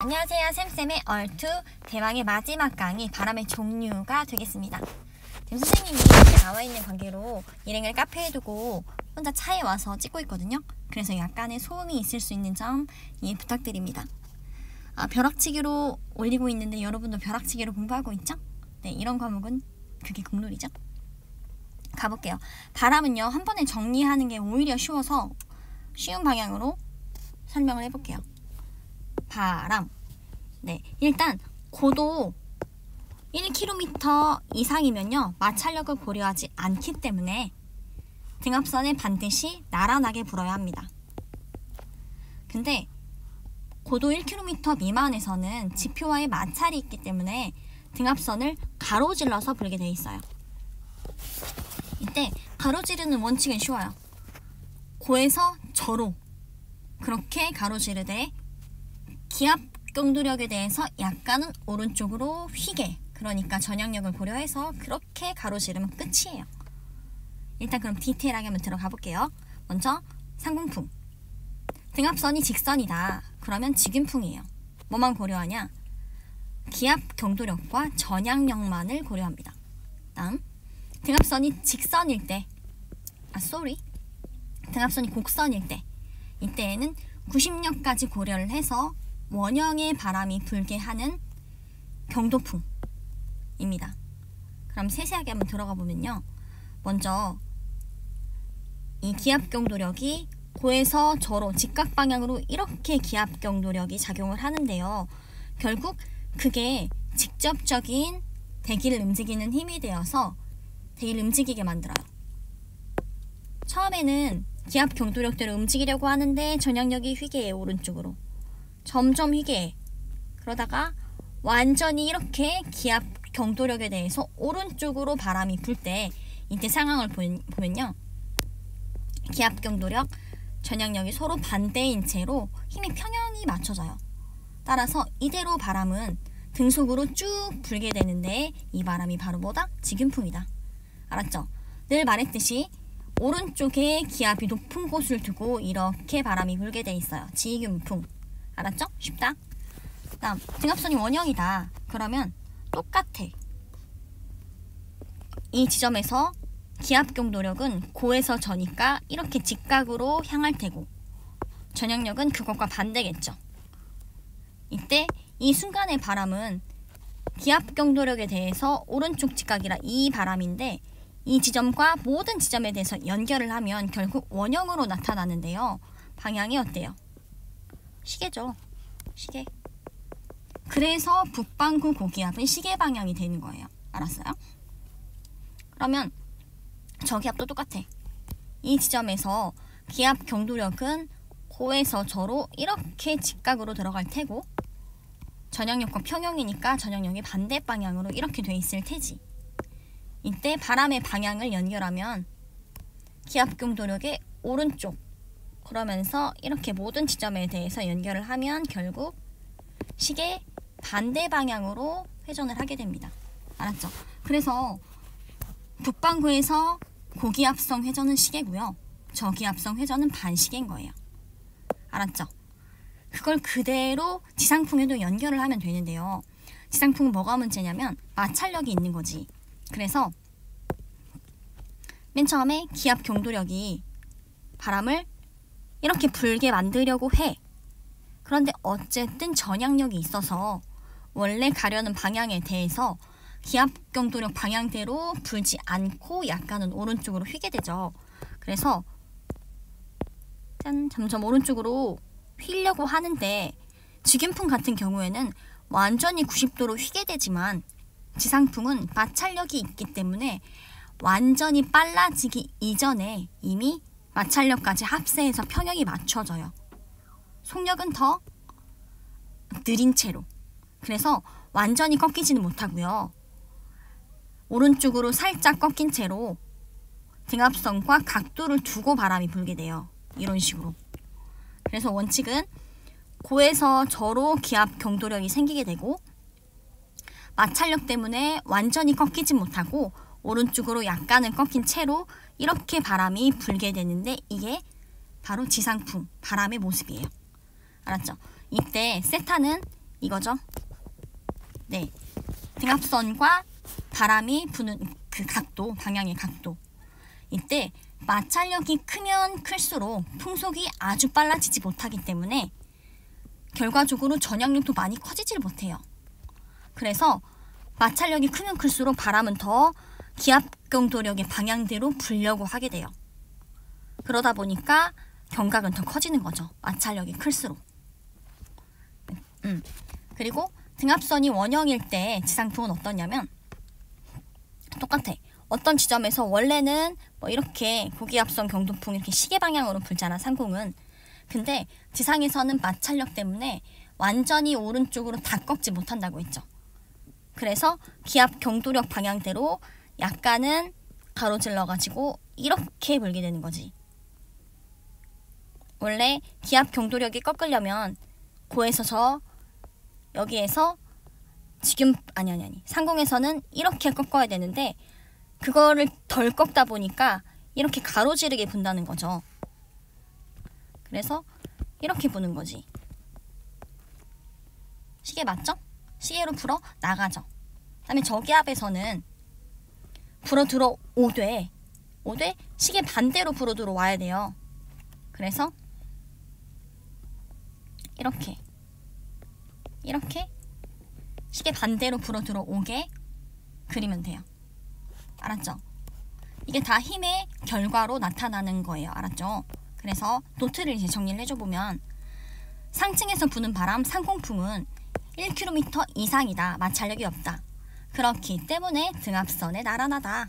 안녕하세요. 쌤쌤의 얼투 대망의 마지막 강의 바람의 종류가 되겠습니다. 지금 선생님이 이렇게 나와있는 관계로 일행을 카페에 두고 혼자 차에 와서 찍고 있거든요. 그래서 약간의 소음이 있을 수 있는 점 이해 부탁드립니다. 벼락치기로 올리고 있는데 여러분도 벼락치기로 공부하고 있죠? 네, 이런 과목은 그게 국룰이죠. 가볼게요. 바람은요, 한 번에 정리하는 게 오히려 쉬워서 쉬운 방향으로 설명을 해볼게요. 바람. 네, 일단 고도 1km 이상이면요, 마찰력을 고려하지 않기 때문에 등압선에 반드시 나란하게 불어야 합니다. 근데 고도 1km 미만에서는 지표와의 마찰이 있기 때문에 등압선을 가로질러서 불게 돼 있어요. 이때 가로지르는 원칙은 쉬워요. 고에서 저로 그렇게 가로지르되 기압 경도력에 대해서 약간은 오른쪽으로 휘게, 그러니까 전향력을 고려해서 그렇게 가로지르면 끝이에요. 일단 그럼 디테일하게 한번 들어가 볼게요. 먼저 상공풍. 등압선이 직선이다. 그러면 직인풍이에요. 뭐만 고려하냐? 기압 경도력과 전향력만을 고려합니다. 다음, 등압선이 직선일 때, 등압선이 곡선일 때, 이때에는 구심력까지 고려를 해서 원형의 바람이 불게 하는 경도풍입니다. 그럼 세세하게 한번 들어가 보면요, 먼저 이 기압 경도력이 고에서 저로 직각 방향으로 이렇게 기압 경도력이 작용을 하는데요, 결국 그게 직접적인 대기를 움직이는 힘이 되어서 대기를 움직이게 만들어요. 처음에는 기압 경도력대로 움직이려고 하는데 전향력이 휘게 해요. 오른쪽으로 점점 휘게 해. 그러다가 완전히 이렇게 기압 경도력에 대해서 오른쪽으로 바람이 불 때, 이때 상황을 보면요, 기압 경도력, 전향력이 서로 반대인 채로 힘이 평형이 맞춰져요. 따라서 이대로 바람은 등속으로 쭉 불게 되는데 이 바람이 바로 뭐다? 직윤풍이다. 알았죠? 늘 말했듯이 오른쪽에 기압이 높은 곳을 두고 이렇게 바람이 불게 돼 있어요. 직윤풍. 알았죠? 쉽다. 다음, 등압선이 원형이다. 그러면 똑같아. 이 지점에서 기압 경도력은 고에서 저니까 이렇게 직각으로 향할 테고, 전향력은 그것과 반대겠죠. 이때 이 순간의 바람은 기압 경도력에 대해서 오른쪽 직각이라 이 바람인데, 이 지점과 모든 지점에 대해서 연결을 하면 결국 원형으로 나타나는데요, 방향이 어때요? 시계죠. 시계. 그래서 북반구 고기압은 시계 방향이 되는 거예요. 알았어요? 그러면 저기압도 똑같아. 이 지점에서 기압 경도력은 고에서 저로 이렇게 직각으로 들어갈 테고, 전향력과 평형이니까 전향력이 반대 방향으로 이렇게 돼 있을 테지. 이때 바람의 방향을 연결하면 기압 경도력의 오른쪽, 그러면서 이렇게 모든 지점에 대해서 연결을 하면 결국 시계 반대 방향으로 회전을 하게 됩니다. 알았죠? 그래서 북반구에서 고기압성 회전은 시계고요, 저기압성 회전은 반시계인 거예요. 알았죠? 그걸 그대로 지상풍에도 연결을 하면 되는데요, 지상풍은 뭐가 문제냐면 마찰력이 있는 거지. 그래서 맨 처음에 기압 경도력이 바람을 이렇게 불게 만들려고 해. 그런데 어쨌든 전향력이 있어서 원래 가려는 방향에 대해서 기압 경도력 방향대로 불지 않고 약간은 오른쪽으로 휘게 되죠. 그래서 점점 오른쪽으로 휘려고 하는데, 직윤풍 같은 경우에는 완전히 90도로 휘게 되지만 지상풍은 마찰력이 있기 때문에 완전히 빨라지기 이전에 이미 마찰력까지 합세해서 평형이 맞춰져요. 속력은 더 느린 채로. 그래서 완전히 꺾이지는 못하고요, 오른쪽으로 살짝 꺾인 채로 등압선과 각도를 두고 바람이 불게 돼요. 이런 식으로. 그래서 원칙은 고에서 저로 기압 경도력이 생기게 되고, 마찰력 때문에 완전히 꺾이지 못하고 오른쪽으로 약간은 꺾인 채로 이렇게 바람이 불게 되는데, 이게 바로 지상풍, 바람의 모습이에요. 알았죠? 이때 세타는 이거죠. 네, 등압선과 바람이 부는 그 각도, 방향의 각도. 이때 마찰력이 크면 클수록 풍속이 아주 빨라지지 못하기 때문에 결과적으로 전향력도 많이 커지질 못해요. 그래서 마찰력이 크면 클수록 바람은 더 기압경도력의 방향대로 불려고 하게 돼요. 그러다 보니까 경각은 더 커지는 거죠. 마찰력이 클수록. 그리고 등압선이 원형일 때 지상풍은 어떠냐면 똑같아. 어떤 지점에서 원래는 뭐 이렇게 고기압선 경도풍 이렇게 시계 방향으로 불잖아, 상공은. 근데 지상에서는 마찰력 때문에 완전히 오른쪽으로 다 꺾지 못한다고 했죠. 그래서 기압 경도력 방향대로 약간은 가로질러 가지고 이렇게 불게 되는 거지. 원래 기압 경도력이 꺾으려면 고에서 저, 여기에서 지금 아니 상공에서는 이렇게 꺾어야 되는데 그거를 덜 꺾다 보니까 이렇게 가로지르게 분다는 거죠. 그래서 이렇게 부는 거지. 시계 맞죠? 시계로 불어 나가죠. 그다음에 저기압에서는 불어 들어오되 시계 반대로 불어 들어와야 돼요. 그래서 이렇게 시계 반대로 불어 들어오게 그리면 돼요. 알았죠? 이게 다 힘의 결과로 나타나는 거예요. 알았죠? 그래서 노트를 이제 정리를 해줘보면 상층에서 부는 바람, 상공풍은 1km 이상이다. 마찰력이 없다. 그렇기 때문에 등압선에 나란하다.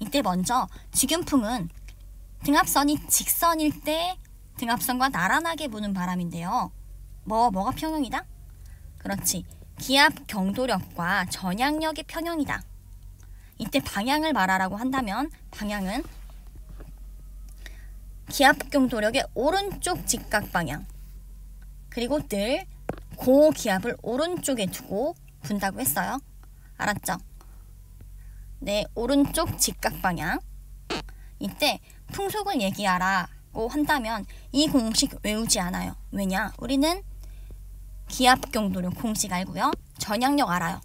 이때 먼저 직윤풍은 등압선이 직선일 때 등압선과 나란하게 부는 바람인데요. 뭐가 평형이다? 그렇지. 기압 경도력과 전향력이 평형이다. 이때 방향을 말하라고 한다면 방향은 기압 경도력의 오른쪽 직각 방향, 그리고 늘 고기압을 오른쪽에 두고 분다고 했어요. 알았죠? 네, 오른쪽 직각 방향. 이때 풍속을 얘기하라고 한다면 이 공식 외우지 않아요. 왜냐? 우리는 기압 경도력 공식 알고요. 전향력 알아요.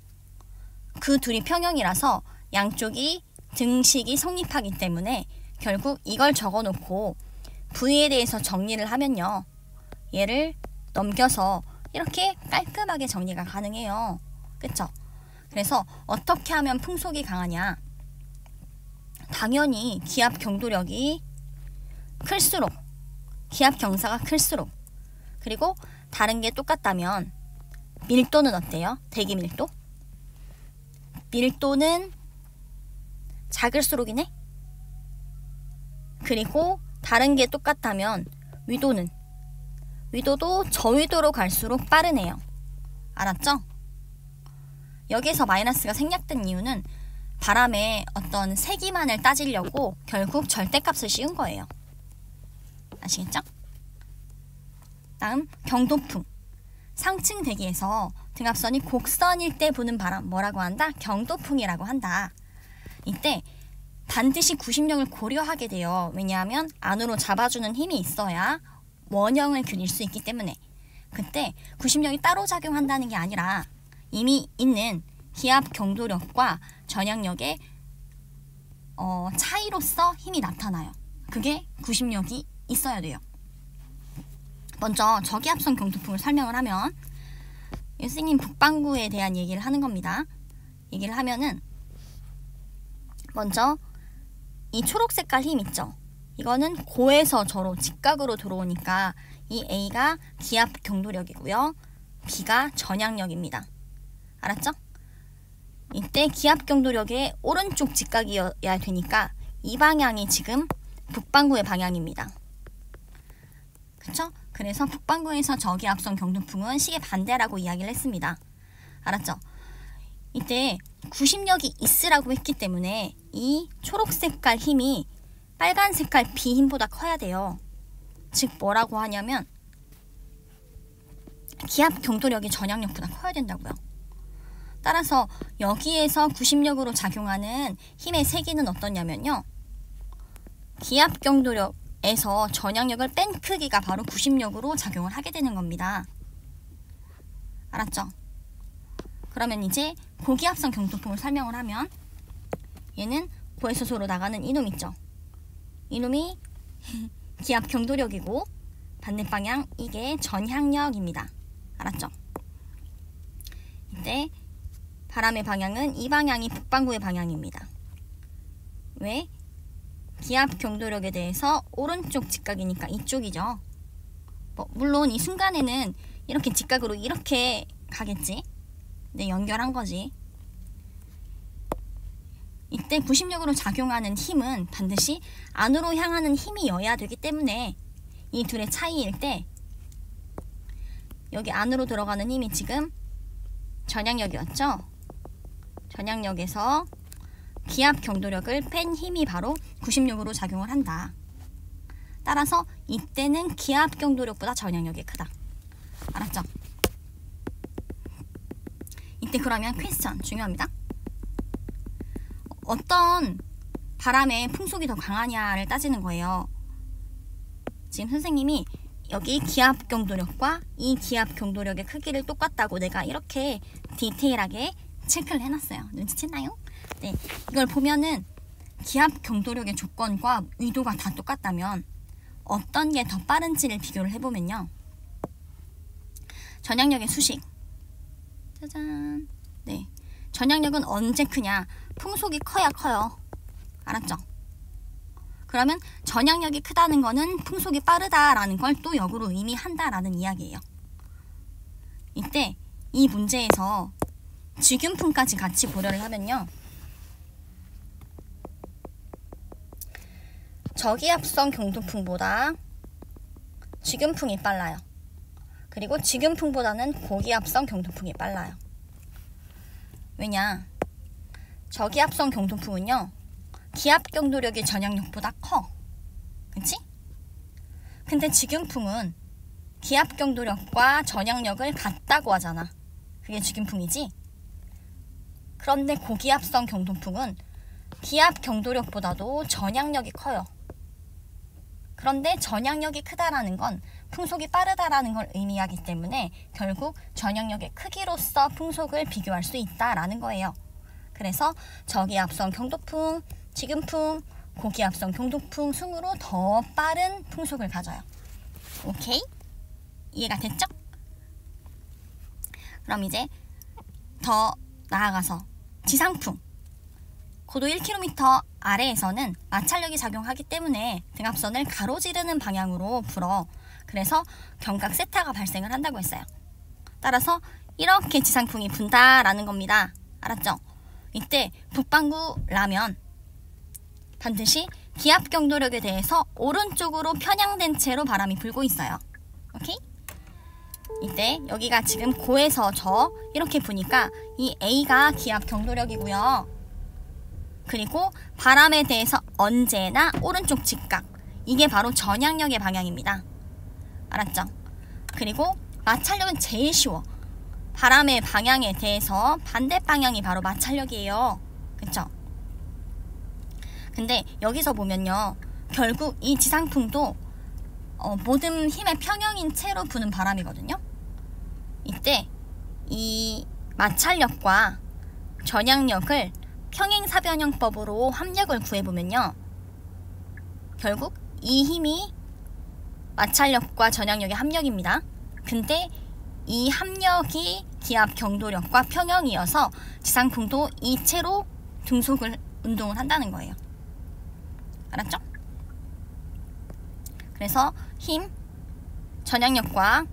그 둘이 평형이라서 양쪽이 등식이 성립하기 때문에 결국 이걸 적어놓고 V에 대해서 정리를 하면요. 얘를 넘겨서 이렇게 깔끔하게 정리가 가능해요. 그쵸? 그래서 어떻게 하면 풍속이 강하냐? 당연히 기압 경도력이 클수록, 기압 경사가 클수록, 그리고 다른 게 똑같다면 밀도는 어때요? 대기 밀도? 밀도는 작을수록이네? 그리고 다른 게 똑같다면 위도도 저위도로 갈수록 빠르네요. 알았죠? 여기에서 마이너스가 생략된 이유는 바람의 어떤 세기만을 따지려고 결국 절대값을 씌운 거예요. 아시겠죠? 다음 경도풍. 상층 대기에서 등압선이 곡선일 때 부는 바람 뭐라고 한다? 경도풍이라고 한다. 이때 반드시 구심력을 고려하게 돼요. 왜냐하면 안으로 잡아주는 힘이 있어야 원형을 그릴 수 있기 때문에. 그때 구심력이 따로 작용한다는 게 아니라 이미 있는 기압 경도력과 전향력의 차이로서 힘이 나타나요. 그게 구심력이 있어야 돼요. 먼저 저기압선 경도풍을 설명을 하면 선생님 북반구에 대한 얘기를 하는 겁니다. 얘기를 하면은 먼저 이 초록 색깔 힘 있죠? 이거는 고에서 저로 직각으로 들어오니까 이 A가 기압 경도력이고요. B가 전향력입니다. 알았죠? 이때 기압 경도력의 오른쪽 직각이어야 되니까 이 방향이 지금 북반구의 방향입니다. 그쵸? 그래서 북반구에서 저기압선 경도풍은 시계 반대라고 이야기를 했습니다. 알았죠? 이때 구심력이 있으라고 했기 때문에 이 초록 색깔 힘이 빨간 색깔 B 힘보다 커야 돼요. 즉 뭐라고 하냐면 기압 경도력이 전향력보다 커야 된다고요. 따라서 여기에서 구심력으로 작용하는 힘의 세기는 어떠냐면요. 기압 경도력에서 전향력을 뺀 크기가 바로 구심력으로 작용을 하게 되는 겁니다. 알았죠? 그러면 이제 고기압성 경도풍을 설명을 하면 얘는 고에서 소로 나가는 이놈 있죠? 이놈이 기압 경도력이고 반대 방향 이게 전향력입니다. 알았죠? 이때 바람의 방향은 이 방향이 북반구의 방향입니다. 왜? 기압 경도력에 대해서 오른쪽 직각이니까 이쪽이죠. 물론 이 순간에는 이렇게 직각으로 이렇게 가겠지. 네, 연결한 거지. 이때 구심력으로 작용하는 힘은 반드시 안으로 향하는 힘이어야 되기 때문에 이 둘의 차이일 때 여기 안으로 들어가는 힘이 지금 전향력이었죠. 전향력에서 기압 경도력을 뺀 힘이 바로 구심력으로 작용을 한다. 따라서 이때는 기압 경도력보다 전향력이 크다. 알았죠? 이때 그러면 퀘스천 중요합니다. 어떤 바람의 풍속이 더 강하냐를 따지는 거예요. 지금 선생님이 여기 기압 경도력과 이 기압 경도력의 크기를 똑같다고 내가 이렇게 디테일하게 체크를 해놨어요. 눈치챘나요? 네, 이걸 보면은 기압 경도력의 조건과 위도가 다 똑같다면 어떤 게 더 빠른지를 비교를 해보면요. 전향력의 수식. 짜잔. 네, 전향력은 언제 크냐? 풍속이 커야 커요. 알았죠? 그러면 전향력이 크다는 거는 풍속이 빠르다라는 걸 또 역으로 의미한다라는 이야기예요. 이때 이 문제에서 직윤풍까지 같이 고려를 하면요. 저기압성 경도풍보다 직윤풍이 빨라요. 그리고 직윤풍보다는 고기압성 경도풍이 빨라요. 왜냐? 저기압성 경도풍은요. 기압 경도력이 전향력보다 커. 그치? 근데 직윤풍은 기압 경도력과 전향력을 같다고 하잖아. 그게 직윤풍이지? 그런데 고기압성 경도풍은 기압 경도력보다도 전향력이 커요. 그런데 전향력이 크다라는 건 풍속이 빠르다라는 걸 의미하기 때문에 결국 전향력의 크기로서 풍속을 비교할 수 있다라는 거예요. 그래서 저기압성 경도풍, 직윤풍, 고기압성 경도풍 순으로 더 빠른 풍속을 가져요. 오케이? 이해가 됐죠? 그럼 이제 더 나아가서 지상풍. 고도 1km 아래에서는 마찰력이 작용하기 때문에 등압선을 가로지르는 방향으로 불어. 그래서 경각 세타가 발생을 한다고 했어요. 따라서 이렇게 지상풍이 분다라는 겁니다. 알았죠? 이때 북반구라면 반드시 기압 경도력에 대해서 오른쪽으로 편향된 채로 바람이 불고 있어요. 오케이? 이때 여기가 지금 고에서 저 이렇게 부니까 이 A가 기압 경도력이고요. 그리고 바람에 대해서 언제나 오른쪽 직각. 이게 바로 전향력의 방향입니다. 알았죠? 그리고 마찰력은 제일 쉬워. 바람의 방향에 대해서 반대 방향이 바로 마찰력이에요. 그쵸? 근데 여기서 보면요. 결국 이 지상풍도 모든 힘의 평형인 채로 부는 바람이거든요. 이때 이 마찰력과 전향력을 평행사변형법으로 합력을 구해보면요. 결국 이 힘이 마찰력과 전향력의 합력입니다. 근데 이 합력이 기압 경도력과 평형이어서 지상풍도 이 채로 등속을 운동을 한다는 거예요. 알았죠? 그래서 힘, 전향력과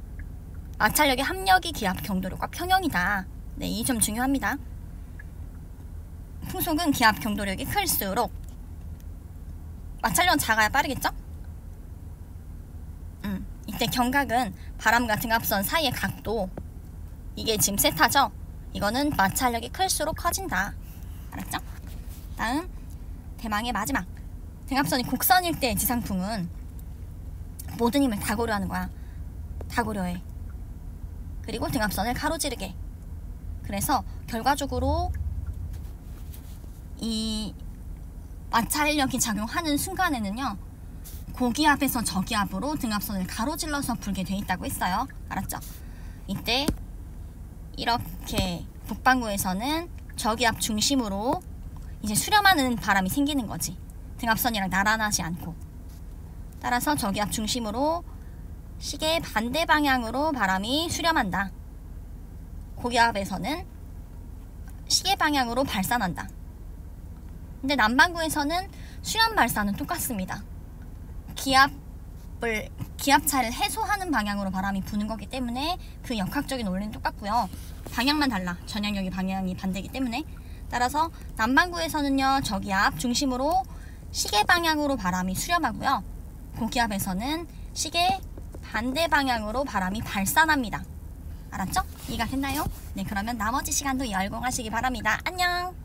마찰력의 합력이 기압 경도력과 평형이다. 네, 이 점 중요합니다. 풍속은 기압 경도력이 클수록 마찰력은 작아야 빠르겠죠? 이때 경각은 바람과 등압선 사이의 각도, 이게 지금 세타죠? 이거는 마찰력이 클수록 커진다. 알았죠? 다음 대망의 마지막. 등압선이 곡선일 때 지상풍은 모든 힘을 다 고려하는 거야. 다 고려해. 그리고 등압선을 가로지르게. 그래서 결과적으로 이 마찰력이 작용하는 순간에는요. 고기압에서 저기압으로 등압선을 가로질러서 불게 돼 있다고 했어요. 알았죠? 이때 이렇게 북반구에서는 저기압 중심으로 이제 수렴하는 바람이 생기는 거지. 등압선이랑 나란하지 않고. 따라서 저기압 중심으로 시계 반대 방향으로 바람이 수렴한다. 고기압에서는 시계 방향으로 발산한다. 근데 남반구에서는 수렴 발산은 똑같습니다. 기압차를 해소하는 방향으로 바람이 부는 거기 때문에 그 역학적인 원리는 똑같고요. 방향만 달라. 전향력이 방향이 반대이기 때문에. 따라서 남반구에서는요, 저기압 중심으로 시계 방향으로 바람이 수렴하고요. 고기압에서는 시계 반대 방향으로 바람이 발산합니다. 알았죠? 이해가 됐나요? 네, 그러면 나머지 시간도 열공하시기 바랍니다. 안녕!